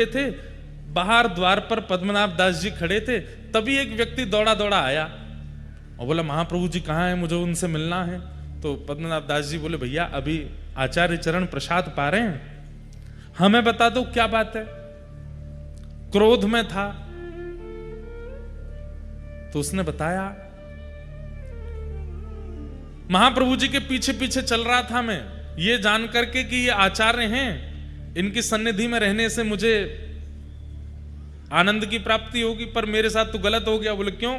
थे, बाहर द्वार पर पद्मनाभ दास जी खड़े थे। तभी एक व्यक्ति दौड़ा दौड़ा आया और बोला, महाप्रभु जी कहाँ हैं, मुझे उनसे मिलना है। तो पद्मनाभ दास जी बोले, भैया अभी आचार्य चरण प्रसाद पा रहे हैं, हमें बता दो क्या बात है। क्रोध में था। तो उसने बताया, महाप्रभु जी के पीछे पीछे चल रहा था मैं, ये जान करके कि ये आचार्य हैं, इनकी सन्निधि में रहने से मुझे आनंद की प्राप्ति होगी, पर मेरे साथ तो गलत हो गया। बोले क्यों?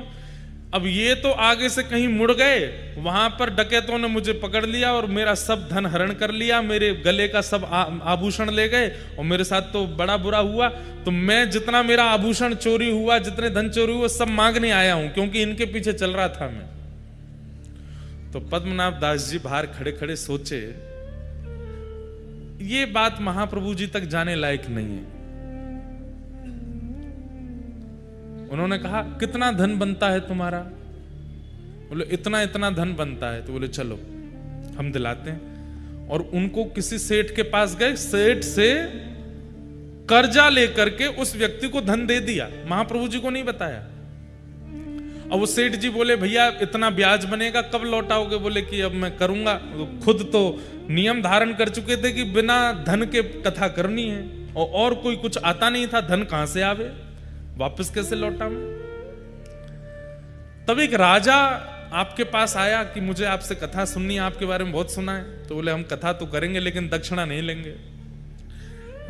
अब ये तो आगे से कहीं मुड़ गए, वहां पर डकैतों ने मुझे पकड़ लिया और मेरा सब धन हरण कर लिया, मेरे गले का सब आभूषण ले गए और मेरे साथ तो बड़ा बुरा हुआ। तो मैं जितना मेरा आभूषण चोरी हुआ, जितने धन चोरी हुआ, सब मांगने आया हूं, क्योंकि इनके पीछे चल रहा था मैं। तो पद्मनाभ दास जी बाहर खड़े खड़े सोचे, ये बात महाप्रभु जी तक जाने लायक नहीं है। उन्होंने कहा, कितना धन बनता है तुम्हारा? बोले इतना इतना धन बनता है। तो बोले चलो हम दिलाते हैं। और उनको किसी सेठ के पास गए, सेठ से कर्जा लेकर के उस व्यक्ति को धन दे दिया, महाप्रभु जी को नहीं बताया। अब वो सेठ जी बोले, भैया इतना ब्याज बनेगा, कब लौटाओगे? बोले कि अब मैं करूंगा। खुद तो नियम धारण कर चुके थे कि बिना धन के कथा करनी है, और कोई कुछ आता नहीं था, धन कहां से आवे, वापस कैसे लौटा मैं? तब एक राजा आपके पास आया कि मुझे आपसे कथा सुननी है, आपके बारे में बहुत सुना है। तो बोले हम कथा तो करेंगे लेकिन दक्षिणा नहीं लेंगे।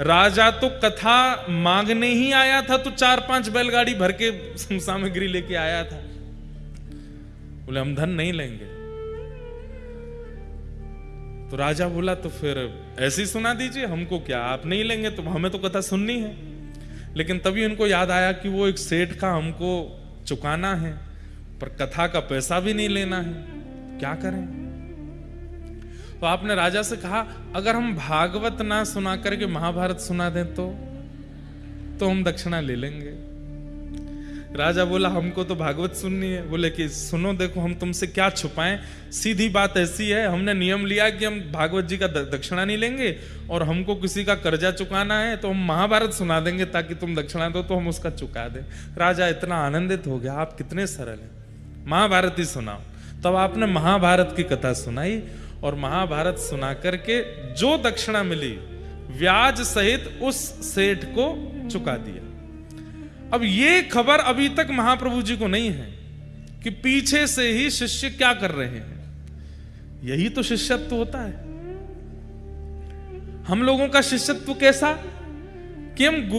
राजा तो कथा मांगने ही आया था, तो 4-5 बैलगाड़ी भर के सामग्री लेके आया था। बोले हम धन नहीं लेंगे। तो राजा बोला, तो फिर ऐसे ही सुना दीजिए, हमको क्या, आप नहीं लेंगे तो हमें तो कथा सुननी है। लेकिन तभी उनको याद आया कि वो एक सेठ का हमको चुकाना है, पर कथा का पैसा भी नहीं लेना है, क्या करें? तो आपने राजा से कहा, अगर हम भागवत ना सुना करके महाभारत सुना दें तो हम दक्षिणा ले लेंगे। राजा बोला, हमको तो भागवत सुननी है। बोले कि सुनो, देखो हम तुमसे क्या छुपाएं, सीधी बात ऐसी है, हमने नियम लिया कि हम भागवत जी का दक्षिणा नहीं लेंगे, और हमको किसी का कर्जा चुकाना है तो हम महाभारत सुना देंगे ताकि तुम दक्षिणा दो तो हम उसका चुका दें। राजा इतना आनंदित हो गया, आप कितने सरल हैं, महाभारत ही सुनाओ। तब आपने महाभारत की कथा सुनाई, और महाभारत सुना करके जो दक्षिणा मिली व्याज सहित उस सेठ को चुका दिया। अब ये खबर अभी तक महाप्रभु जी को नहीं है कि पीछे से ही शिष्य क्या कर रहे हैं। यही तो शिष्यत्व होता है। हम लोगों का शिष्यत्व कैसा कि हम